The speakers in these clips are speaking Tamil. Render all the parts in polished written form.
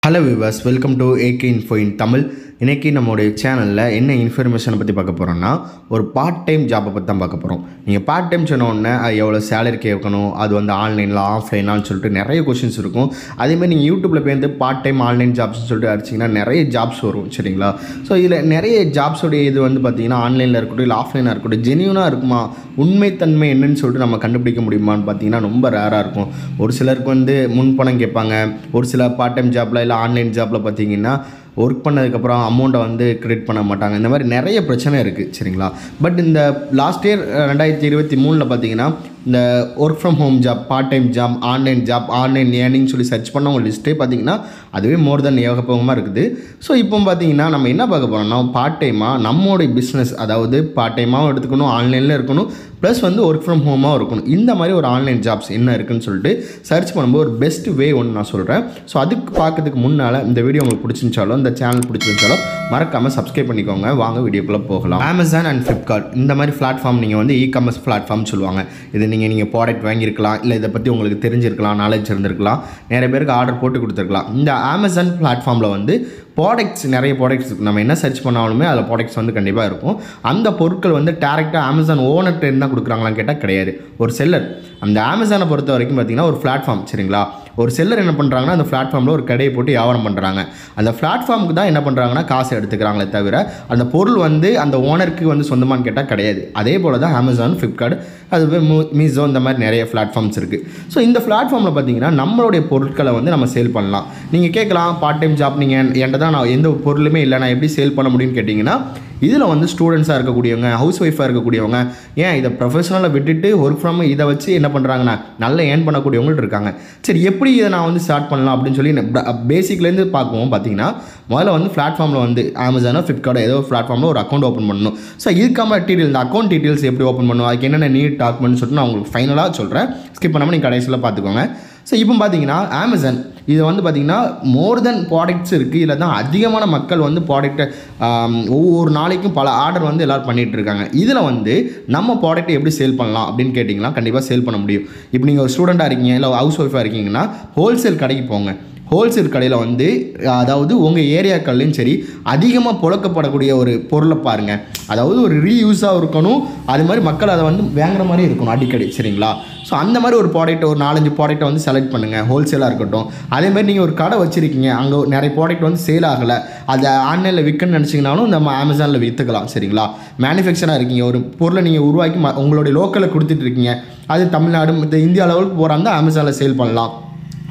Hello viewers, welcome to AK info இன் தமிழ். இன்றைக்கி நம்மளுடைய சேனலில் என்ன இன்ஃபர்மேஷனை பற்றி பார்க்க போகிறோன்னா, ஒரு பார்ட் டைம் ஜாப்பை பற்றி தான் பார்க்க போகிறோம். நீங்கள் பார்ட் டைம் சொன்ன உடனே அது எவ்வளோ சேலரி கேட்கணும், அது வந்து ஆன்லைனில் ஆஃப்லைனான்னு சொல்லிட்டு நிறைய கொஷின்ஸ் இருக்கும். அதேமாதிரி நீங்கள் யூடியூப்பில் போய் பார்ட் டைம் ஆன்லைன் ஜாப்ஸ்னு சொல்லிட்டு அடிச்சிங்கன்னா நிறைய ஜாப்ஸ் வரும், சரிங்களா? ஸோ இதில் நிறைய ஜாப்ஸோடைய இது வந்து பார்த்திங்கன்னா ஆன்லைனில் இருக்கட்டும் இல்லை ஆஃப்லைனாக இருக்கட்டும், ஜெனியூனாக இருக்குமா, உண்மைத்தன்மை என்னன்னு சொல்லிட்டு நம்ம கண்டுபிடிக்க முடியுமான்னு பார்த்தீங்கன்னா ரொம்ப ரேராக இருக்கும். ஒரு சிலருக்கு வந்து முன்பணம் கேட்பாங்க. ஒரு சில பார்ட் டைம் ஜாப்பில் இல்லை ஆன்லைன் ஜாப்பில் பார்த்தீங்கன்னா ஒர்க் பண்ணதுக்கப்புறம் அமௌண்ட்டை வந்து கிரெடிட் பண்ண மாட்டாங்க. இந்த மாதிரி நிறைய பிரச்சனை இருக்குது, சரிங்களா? பட் இந்த லாஸ்ட் இயர் 2023 பார்த்தீங்கன்னா இந்த work from home job, part time job, online earning சொல்லி சர்ச் பண்ண உங்கள் லிஸ்ட்டே பார்த்தீங்கன்னா அதுவே மோர் தென் ஏகப்பகமாக இருக்குது. ஸோ இப்போ பார்த்தீங்கன்னா நம்ம என்ன பார்க்க போகிறோம்னா, பார்ட் டைமாக நம்மளுடைய பிஸ்னஸ், அதாவது பார்ட் டைமாகவும் எடுத்துக்கணும், ஆன்லைனில் இருக்கணும், ப்ளஸ் வந்து ஒர்க் ஃப்ரம் ஹோமாக இருக்கணும். இந்த மாதிரி ஒரு ஆன்லைன் ஜாப்ஸ் என்ன இருக்குதுன்னு சொல்லிட்டு சர்ச் பண்ணும்போது ஒரு பெஸ்ட் வே ஒன்று நான் சொல்கிறேன். ஸோ அதுக்கு பார்க்கறதுக்கு முன்னால் இந்த வீடியோ உங்களுக்கு பிடிச்சிருந்தாலும், இந்த சேனல் பிடிச்சிருந்தாலும் மறக்காமல் சப்ஸ்கிரைப் பண்ணிக்கோங்க. வாங்க வீடியோக்குள்ளே போகலாம். அமேசான் அண்ட் ஃப்ளிப்கார்ட் இந்த மாதிரி பிளாட்ஃபார்ம் நீங்கள் வந்து இ-காமர்ஸ் பிளாட்ஃபார்ம் சொல்லுவாங்க. இது நீங்கள் ப்ராடக்ட் வாங்கியிருக்கலாம், இல்லை இதை பற்றி உங்களுக்கு தெரிஞ்சிருக்கலாம், நாலேஜ் இருந்திருக்கலாம், நிறைய பேருக்கு ஆர்டர் போட்டு கொடுத்துருக்கலாம். இந்த அமேசான் பிளாட்ஃபார்மில் வந்து நிறைய ப்ராடக்ட்ஸ் இருக்கும். நம்ம என்ன சர்ச் பண்ணாலுமே அதில் ப்ராடக்ட்ஸ் வந்து கண்டிப்பாக இருக்கும். அந்த பொருட்கள் வந்து டேரெக்டாக அமேசான் ஓனர்கிட்ட இருந்தால் கொடுக்குறாங்களான்னு கேட்டால் கிடையாது. ஒரு செல்லர், அந்த அமேசானை பொறுத்த வரைக்கும் பார்த்திங்கன்னா ஒரு பிளாட்ஃபார்ம், சரிங்களா? ஒரு செல்லர் என்ன பண்ணுறாங்கன்னா அந்த பிளாட்ஃபார்மில் ஒரு கடையை போட்டு வியாபாரம் பண்ணுறாங்க. அந்த பிளாட்ஃபார்முக்கு தான் என்ன பண்ணுறாங்கன்னா காசு எடுத்துக்கிறாங்களே தவிர அந்த பொருள் வந்து அந்த ஓனருக்கு வந்து சொந்தமானு கேட்டால் கிடையாது. அதே போல் தான் அமேசான், ஃப்ளிப்கார்ட், அது மீஷோ, இந்த மாதிரி நிறைய பிளாட்ஃபார்ம்ஸ் இருக்குது. ஸோ இந்த பிளாட்ஃபார்மில் பார்த்தீங்கன்னா நம்மளுடைய பொருட்களை வந்து நம்ம சேல் பண்ணலாம். நீங்கள் கேட்கலாம், பார்ட் டைம் ஜாப் நீங்கள் என்கிட்ட தான் நான் எந்த பொருளுமே இல்லை, நான் எப்படி சேல் பண்ண முடியும்னு கேட்டிங்கன்னா, இதில் வந்து ஸ்டூடெண்ட்ஸாக இருக்கக்கூடியவங்க, ஹவுஸ் ஒய்ஃபாக இருக்கக்கூடியவங்க, ஏன் இதை ப்ரொஃபஷனலாக விட்டுட்டு ஒர்க் ஃப்ரம் இதை வச்சு என்ன பண்ணுறாங்கன்னா நல்லா ஏர்ன் பண்ணக்கூடியவங்களும் இருக்காங்க. சரி, எப்படி இதை நான் வந்து ஸ்டார்ட் பண்ணலாம் அப்படின்னு சொல்லி பேசிக்லேருந்து பார்க்குவோம். பார்த்தீங்கன்னா முதல்ல வந்து பிளாட்ஃபார்மில் வந்து அமேசானோ ஃப்ளிப்கார்ட்டோ ஏதோ ஒரு பிளாட்ஃபார்மில் ஒரு அக்கௌண்ட் ஓப்பன் பண்ணணும். ஸோ இதுக்கான டீட்டெயில், இந்த அக்கௌண்ட் டீட்டெயில்ஸ் எப்படி ஓப்பன் பண்ணணும், அதுக்கு என்னென்ன நீட் டாக்குமெண்ட்னு சொல்லிட்டு நான் உங்களுக்கு ஃபைனலாக சொல்கிறேன். ஸ்கிப் பண்ணாமல் நீங்கள் கடைசியில் பார்த்துக்கோங்க. ஸோ இப்போ பார்த்தீங்கன்னா அமேசான் இது வந்து பார்த்திங்கன்னா மோர் தென் ப்ராடக்ட்ஸ் இருக்குது. இதில் தான் அதிகமான மக்கள் வந்து ப்ராடக்ட்டை ஒவ்வொரு நாளைக்கும் பல ஆர்டர் வந்து எல்லோரும் பண்ணிகிட்டு இருக்காங்க. இதில் வந்து நம்ம ப்ராடக்ட்டை எப்படி சேல் பண்ணலாம் அப்படின்னு கேட்டிங்கன்னா கண்டிப்பாக சேல் பண்ண முடியும். இப்போ நீங்கள் ஒரு ஸ்டூடெண்ட்டாக இருக்கீங்க, இல்லை ஹவுஸ் ஒய்ஃபாக இருக்கீங்கன்னா ஹோல்சேல் கடைக்கு போங்க. ஹோல்சேல் கடையில் வந்து அதாவது உங்கள் ஏரியாக்கள்லையும் சரி அதிகமாக புழக்கப்படக்கூடிய ஒரு பொருளை பாருங்கள். அதாவது ஒரு ரீயூஸாக இருக்கணும், அது மாதிரி மக்கள் அதை வந்து வாங்குற மாதிரி இருக்கணும் அடிக்கடி, சரிங்களா? ஸோ அந்த மாதிரி ஒரு ப்ராடக்ட், ஒரு 4-5 ப்ராடக்ட்டை வந்து செலக்ட் பண்ணுங்கள், ஹோல்சேலாக இருக்கட்டும். அதேமாதிரி நீங்கள் ஒரு கடை வச்சுருக்கீங்க, அங்கே நிறைய ப்ராடக்ட் வந்து சேல் ஆகலை, அதை ஆன்லைனில் விற்கணும்னு நினச்சிங்கனாலும் நம்ம அமேசானில் விற்றுக்கலாம், சரிங்களா? மேனுஃபேக்சராக இருக்கீங்க, ஒரு பொருளை நீங்கள் உருவாக்கி உங்களுடைய லோக்கலில் கொடுத்துட்டு இருக்கீங்க, அது தமிழ்நாடு இந்த இந்தியா லெவலுக்கு போகிறாங்க, அமேசானில் சேல் பண்ணலாம்.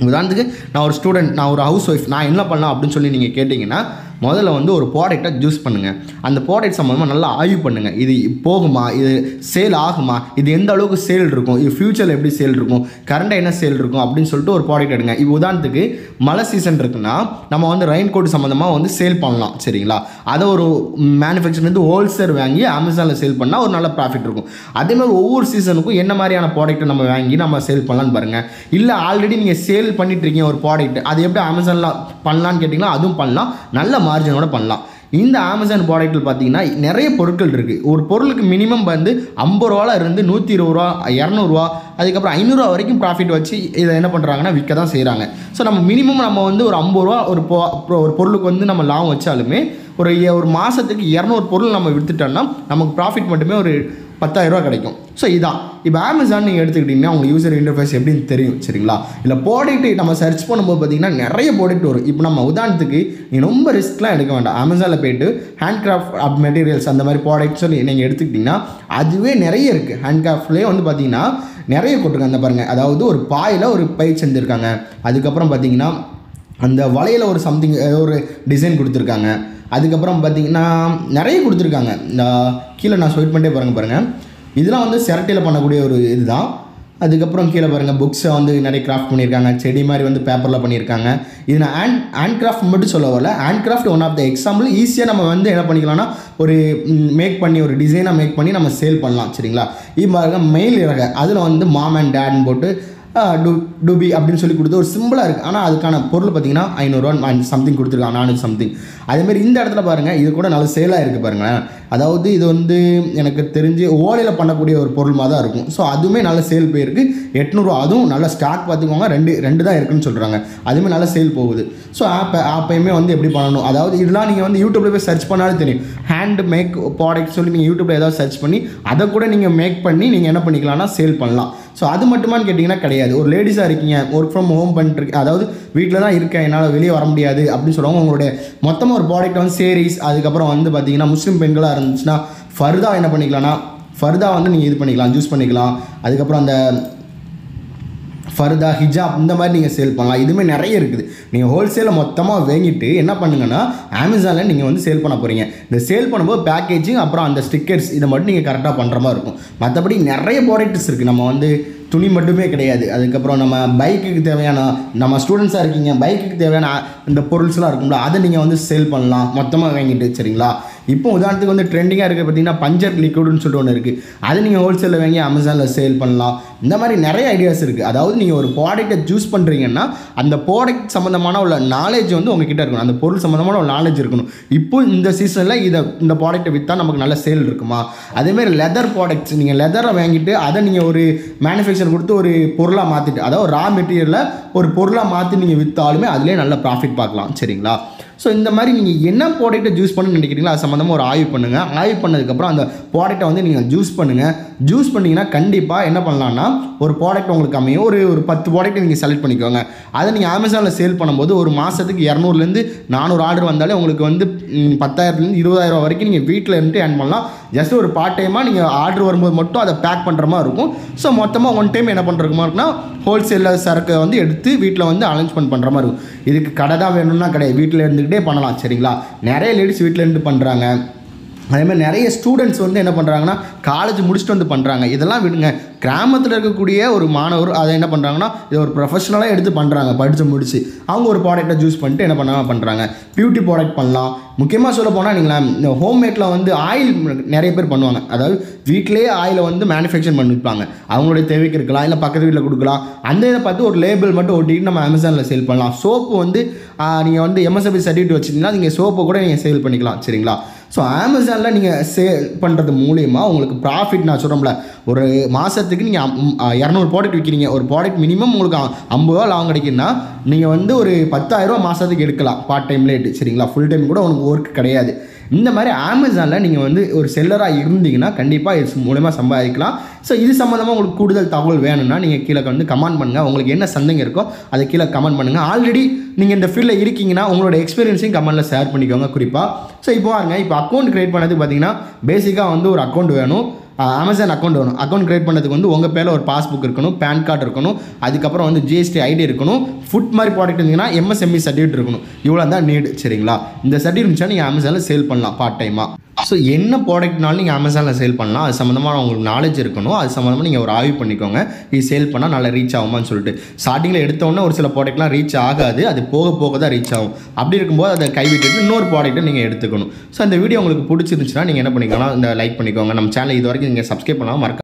உதாரணத்துக்கு நான் ஒரு ஸ்டூடெண்ட், நான் ஒரு ஹவுஸ் ஒய்ஃப், நான் என்ன பண்ணலாம் அப்படின்னு சொல்லி நீங்கள் கேட்டிங்கன்னா, முதல்ல வந்து ஒரு ப்ராடக்டை சூஸ் பண்ணுங்கள். அந்த ப்ராடக்ட் சம்மந்தமாக நல்லா ஆய்வு பண்ணுங்கள். இது போகுமா, இது சேல் ஆகுமா, இது எந்த அளவுக்கு சேல் இருக்கும், இது ஃப்யூச்சரில் எப்படி சேல் இருக்கும், கரண்டாக என்ன சேல் இருக்கும் அப்படின்னு சொல்லிட்டு ஒரு ப்ராடக்ட் எடுங்க. இப்போ உதாரணத்துக்கு மழை சீசன் இருக்குன்னா நம்ம வந்து ரெயின் கோட் சம்மந்தமாக வந்து சேல் பண்ணலாம், சரிங்களா? அதை ஒரு மேனுஃபேக்சர்லேருந்து ஹோல்சேல் வாங்கி அமேசானில் சேல் பண்ணால் ஒரு நல்ல ப்ராஃபிட் இருக்கும். அதேமாதிரி ஒவ்வொரு சீசனுக்கும் என்ன மாதிரியான ப்ராடக்ட்டை நம்ம வாங்கி நம்ம சேல் பண்ணலான்னு பாருங்கள். இல்லை ஆல்ரெடி நீங்கள் சேல் பண்ணிட்டு இருக்கீங்க ஒரு ப்ராடக்ட், அது எப்படி அமேசானில் பண்ணலான்னு கேட்டிங்கன்னா அதுவும் பண்ணலாம், நல்ல மார்ஜினோட பண்ணலாம். இந்த அமேசான் ப்ராடக்ட்டில் பார்த்தீங்கன்னா நிறைய பொருட்கள் இருக்குது. ஒரு பொருளுக்கு மினிமம் வந்து 50 ரூபாவில் இருந்து 120 ரூபா, 200 ரூபா, அதுக்கப்புறம் 500 ரூபா வரைக்கும் ப்ராஃபிட் வச்சு இதை என்ன பண்ணுறாங்கன்னா விற்க தான் செய்கிறாங்க. ஸோ நம்ம மினிமம் நம்ம வந்து ஒரு 50 ரூபா ஒரு பொருளுக்கு வந்து நம்ம லாபம் வச்சாலுமே ஒரு மாதத்துக்கு 200 பொருள் நம்ம விற்றுட்டோம்னா நமக்கு ப்ராஃபிட் மட்டுமே ஒரு 10,000 ரூபா கிடைக்கும். ஸோ இதான் இப்போ அமேசான் நீங்கள் எடுத்துக்கிட்டிங்கன்னா உங்களுக்கு யூசர் இன்டர்ஃபேஸ் எப்படின்னு தெரியும், சரிங்களா? இல்லை ப்ராடக்ட்டு நம்ம சர்ச் பண்ணும்போது பார்த்திங்கன்னா நிறைய ப்ராடக்ட் வரும். இப்போ நம்ம உதாரணத்துக்கு நீங்கள் ரொம்ப ரிஸ்க்லாம் எடுக்க வேண்டாம். அமேசானில் போய்ட்டு ஹேண்ட்கிராஃப்ட் மெட்டீரியல்ஸ் அந்த மாதிரி ப்ராடக்ட்ஸ் நீங்கள் எடுத்துக்கிட்டிங்கன்னா அதுவே நிறைய இருக்குது. ஹேண்ட்கிராஃப்ட்லேயே வந்து பார்த்திங்கன்னா நிறைய கொட்டிருக்காங்க. அந்த பாருங்கள், அதாவது ஒரு பாயில் ஒரு பை செஞ்சுருக்காங்க, அதுக்கப்புறம் பார்த்திங்கன்னா அந்த வலையில் ஒரு சம்திங் ஒரு டிசைன் கொடுத்துருக்காங்க, அதுக்கப்புறம் பார்த்திங்கன்னா நிறைய கொடுத்துருக்காங்க. இந்த கீழே நான் ஸ்வைப் பண்ணிட்டே பாருங்கள், இதெல்லாம் வந்து சிரட்டையில் பண்ணக்கூடிய ஒரு இதுதான். அதுக்கப்புறம் கீழே பாருங்கள், புக்ஸை வந்து நிறைய கிராஃப்ட் பண்ணியிருக்காங்க, செடி மாதிரி வந்து பேப்பரில் பண்ணியிருக்காங்க. இது நான் ஹேண்ட் கிராஃப்ட் மட்டும் சொல்ல வரல, hand craft one of the example. ஈஸியாக நம்ம வந்து என்ன பண்ணிக்கலாம்னா ஒரு மேக் பண்ணி ஒரு டிசைனாக மேக் பண்ணி நம்ம சேல் பண்ணலாம், சரிங்களா? இது பாருங்கள், மெயில் இறக, அதில் வந்து மாம் அண்ட் டேட்னு போட்டு டுபி அப்படின்னு சொல்லி கொடுத்து ஒரு சிம்பிளாக இருக்குது. ஆனால் அதுக்கான பொருள் பார்த்தீங்கன்னா 500 சம்திங் கொடுத்துருக்காங்க, 400 சம்திங். அதேமாதிரி இந்த இடத்துல பாருங்கள், இது கூட நல்ல சேலாக இருக்குது பாருங்களேன். அதாவது இது வந்து எனக்கு தெரிஞ்சு ஓலையில் பண்ணக்கூடிய ஒரு பொருள் மாதிரி தான் இருக்கும். ஸோ அதுவுமே நல்ல சேல் போயிருக்கு, 800. அதுவும் நல்ல ஸ்டாக் பார்த்துக்கோங்க, ரெண்டு தான் இருக்குன்னு சொல்கிறாங்க. அதுவுமே நல்ல சேல் போகுது. ஸோ ஆப்பையுமே வந்து எப்படி பண்ணணும், அதாவது இதெல்லாம் நீங்கள் வந்து யூடியூப்பில் போய் சர்ச் பண்ணாலும் தெரியும். ஹேண்ட் மேக் ப்ராடக்ட் சொல்லி நீங்கள் யூடியூப்பில் ஏதாவது சர்ச் பண்ணி அதை கூட நீங்கள் மேக் பண்ணி நீங்கள் என்ன பண்ணிக்கலாம்னா சேல் பண்ணலாம். ஸோ அது மட்டுமான்னு கேட்டிங்கன்னா கிடையாது. ஒரு லேடிஸாக இருக்கீங்க, ஒர்க் ஃப்ரம் ஹோம் பண்ணிட்டு, அதாவது வீட்டில் தான் இருக்கேன், என்னால் வெளியே வர முடியாது அப்படின்னு சொல்லுவாங்க. உங்களுடைய மொத்தமாக ஒரு ப்ராடக்ட் வந்து சேரீஸ், அதுக்கப்புறம் வந்து பார்த்தீங்கன்னா முஸ்லீம் பெண்களாக இருந்துச்சுன்னா ஃபர்தா என்ன பண்ணிக்கலாம்னா ஃபர்தா வந்து நீங்கள் இது பண்ணிக்கலாம், ஜூஸ் பண்ணிக்கலாம். அதுக்கப்புறம் அந்த ஃபர்தா, ஹிஜாப் இந்த மாதிரி நீங்கள் சேல் பண்ணலாம். இதுவுமே நிறைய இருக்குது. நீங்கள் ஹோல்சேலில் மொத்தமாக வாங்கிட்டு என்ன பண்ணுங்கன்னா அமேசானில் நீங்கள் வந்து சேல் பண்ண போகிறீங்க. இந்த சேல் பண்ணும்போது பேக்கேஜிங் அப்புறம் அந்த ஸ்டிக்கர்ஸ் இதை மட்டும் நீங்கள் கரெக்டாக பண்ணுற மாதிரி இருக்கும். மற்றபடி நிறைய ப்ராடக்ட்ஸ் இருக்குது. நம்ம வந்து துணி மட்டுமே கிடையாது. அதுக்கப்புறம் நம்ம பைக்குக்கு தேவையான, நம்ம ஸ்டூடெண்ட்ஸாக இருக்கீங்க, பைக்குக்கு தேவையான இந்த பொருள்ஸ்லாம் இருக்கும்ல, அதை நீங்கள் வந்து சேல் பண்ணலாம் மொத்தமாக வாங்கிட்டு. சரிங்களா? இப்போ உதாரணத்துக்கு வந்து ட்ரெண்டிங்காக இருக்குது பார்த்தீங்கன்னா பஞ்சர் லிக்விட்னு சொல்லிட்டு ஒன்று இருக்குது. அதை நீங்கள் ஹோல்சேலில் வாங்கி அமேசானில் சேல் பண்ணலாம். இந்த மாதிரி நிறைய ஐடியாஸ் இருக்குது. அதாவது நீங்கள் ஒரு ப்ராடக்ட்டை சூஸ் பண்ணுறீங்கன்னா அந்த ப்ராடக்ட் சம்மந்தமான உள்ள நாலேஜ் வந்து உங்ககிட்ட இருக்கணும், அந்த பொருள் சம்மந்தமான ஒரு நாலேஜ் இருக்கணும். இப்போ இந்த சீசனில் இந்த ப்ராடக்ட்டை விற்றா நமக்கு நல்ல சேல் இருக்குமா? அதேமாதிரி லெதர் ப்ராடக்ட்ஸ், நீங்கள் லெதரை வாங்கிட்டு அதை நீங்கள் ஒரு மேனுஃபேக்சர் கொடுத்து ஒரு பொருளாக மாற்றிட்டு, அதாவது ரா மெட்டீரியலில் ஒரு பொருளாக மாற்றி நீங்கள் விற்றாலுமே அதிலே நல்ல ப்ராஃபிட் பார்க்கலாம். சரிங்களா? ஸோ இந்த மாதிரி நீங்கள் என்ன ப்ராடக்ட்டை ஜூஸ் பண்ணணும்னு நினைக்கிறீங்களோ அது சம்மந்தமாக ஒரு ஆய்வு பண்ணுங்கள். ஆய்வு பண்ணதுக்கப்புறம் அந்த ப்ராடக்ட்டை வந்து நீங்கள் ஜூஸ் பண்ணுங்கள். ஜூஸ் பண்ணிங்கன்னா கண்டிப்பாக என்ன பண்ணலான்னா ஒரு ப்ராடக்ட் உங்களுக்கு அமையும். ஒரு 10 ப்ராடக்ட்டை நீங்கள் செலக்ட் பண்ணிக்கோங்க. அதை நீங்கள் அமேசானில் சேல் பண்ணும்போது ஒரு மாதத்துக்கு 200லேருந்து 400 ஆர்டர் வந்தாலே உங்களுக்கு வந்து 10,000லேருந்து 20,000 வரைக்கும் நீங்கள் வீட்டில் இருந்து ஏர்ன் பண்ணலாம். ஜஸ்ட் ஒரு பார்ட் டைமாக நீங்கள் ஆர்டர் வரும்போது மட்டும் அதை பேக் பண்ணுற மாதிரி இருக்கும். ஸோ மொத்தமாக ஒன் டைம் என்ன பண்ணுறதுக்கு மாதிரி இருக்குன்னா ஹோல்சேலில் சரக்கை வந்து எடுத்து வீட்டில் வந்து அரேஞ்ச்மெண்ட் பண்ணுற மாதிரி இருக்கும். இதுக்கு கடை தான் வேணும்னா கிடையாது, வீட்டில் இருந்துக்கிட்டே பண்ணலாம். சரிங்களா? நிறைய லேடிஸ் வீட்டில் இருந்து பண்ணுறாங்க. அதேமாதிரி நிறைய ஸ்டூடெண்ட்ஸ் வந்து என்ன பண்ணுறாங்கன்னா காலேஜ் முடிச்சுட்டு வந்து பண்ணுறாங்க. இதெல்லாம் விடுங்க, கிராமத்தில் இருக்கக்கூடிய ஒரு மாணவர் அதை என்ன பண்ணுறாங்கன்னா இதை ஒரு ப்ரொஃபஷனலாக எடுத்து பண்ணுறாங்க. படித்து முடிச்சு அவங்க ஒரு ப்ராடக்ட்டை ஜூஸ் பண்ணிட்டு என்ன பண்ணுறாங்க, பியூட்டி ப்ராடக்ட் பண்ணலாம். முக்கியமாக சொல்ல போனால் நீங்கள் இந்த ஹோம்மேட்டில் வந்து ஆயில் நிறைய பேர் பண்ணுவாங்க. அதாவது வீட்டிலேயே ஆயிலை வந்து மேனுஃபேக்சர் பண்ணிப்பாங்க. அவங்களுடைய தேவைக்கு இருக்கலாம், இல்லை பக்கத்து வீட்டில் கொடுக்கலாம். அந்த இதை பார்த்து ஒரு லேபிள் மட்டும் ஒட்டிட்டு நம்ம அமேசானில் சேல் பண்ணலாம். சோப்பு வந்து நீங்கள் வந்து MSRP சர்டிஃபிகேட் வச்சுருந்தீங்கன்னா நீங்கள் சோப்பை கூட நீங்கள் சேல் பண்ணிக்கலாம். சரிங்களா? ஸோ அமேசானில் நீங்கள் சேல் பண்ணுறது மூலிமா உங்களுக்கு ப்ராஃபிட், நான் சொல்கிறோம்ல, ஒரு மாதத்துக்கு நீங்கள் 200 ப்ராடக்ட் விற்கிறீங்க. ஒரு ப்ராடக்ட் மினிமம் உங்களுக்கு 50 ரூபா லாபம் கிடைக்குன்னா நீங்கள் வந்து ஒரு 10,000 மாதத்துக்கு எடுக்கலாம் பார்ட் டைம் லேட்டு. சரிங்களா? ஃபுல் டைம் கூட உனக்கு ஒர்க் கிடையாது. இந்த மாதிரி அமேசானில் நீங்கள் வந்து ஒரு செல்லராக இருந்தீங்கன்னா கண்டிப்பாக இது மூலமாக சம்பாதிக்கலாம். ஸோ இது சம்மந்தமாக உங்களுக்கு கூடுதல் தகவல் வேணும்னா நீங்கள் கீழே வந்து கமெண்ட் பண்ணுங்கள். உங்களுக்கு என்ன சந்தேகம் இருக்கோ அதை கீழே கமெண்ட் பண்ணுங்கள். ஆல்ரெடி நீங்கள் இந்த ஃபீல்டில் இருக்கீங்கன்னா உங்களோட எக்ஸ்பீரியன்ஸையும் கமெண்ட்டில் ஷேர் பண்ணிக்கோங்க குறிப்பாக. ஸோ இப்போ பாருங்க, இப்போ அக்கௌண்ட் க்ரியேட் பண்ணதுக்கு பார்த்தீங்கன்னா பேசிக்காக வந்து ஒரு அக்கௌண்ட் வேணும், அமேசான் அக்கௌண்ட் வேணும். அக்கௌண்ட் க்ரியேட் பண்ணதுக்கு வந்து உங்கள் பேரில் ஒரு பாஸ்புக் இருக்கணும், பேன் கார்டு இருக்கணும், அதுக்கப்புறம் வந்து GST ஐடி இருக்கணும், ஃபுட் மாதிரி ப்ராடக்ட் இருந்தீங்கன்னா MSME சர்டிஃபிகேட் இருக்கணும். இவ்வளோ தான் நீடு. சரிங்களா? இந்த சர்டிஃபிகேட் இருந்துச்சுன்னா நீங்கள் அமேசானில் சேல் பண்ணலாம் பார்ட் டைமாக. ஸோ என்ன ப்ராடக்ட்னாலும் நீங்கள் அமேசானில் சேல் பண்ணலாம். அது சம்மந்தமாக உங்களுக்கு நாலேஜ் இருக்கணும். அது சம்மந்தமாக நீங்கள் ஒரு ஆய்வு பண்ணிக்கோங்க. இது சேல் பண்ணால் நல்லா ரீச் ஆகுமான்னு சொல்லிட்டு. ஸ்டார்டிங்கில் எடுத்தோன்னே ஒரு சில ப்ராடக்ட்லாம் ரீச் ஆகாது, அது போக போக தான் ரீச் ஆகும். அப்படி இருக்கும்போது அதை கைவிட்டுட்டு இன்னொரு ப்ராடக்ட்டை நீங்கள் எடுத்துக்கணும். ஸோ அந்த வீடியோ உங்களுக்கு பிடிச்சிருந்துச்சுன்னா நீங்கள் என்ன பண்ணிக்கலாம், இந்த லைக் பண்ணிக்கோங்க. நம்ம சேனல் இது வரைக்கும் நீங்கள் சப்ஸ்கிரைப் பண்ணாமல் மறக்க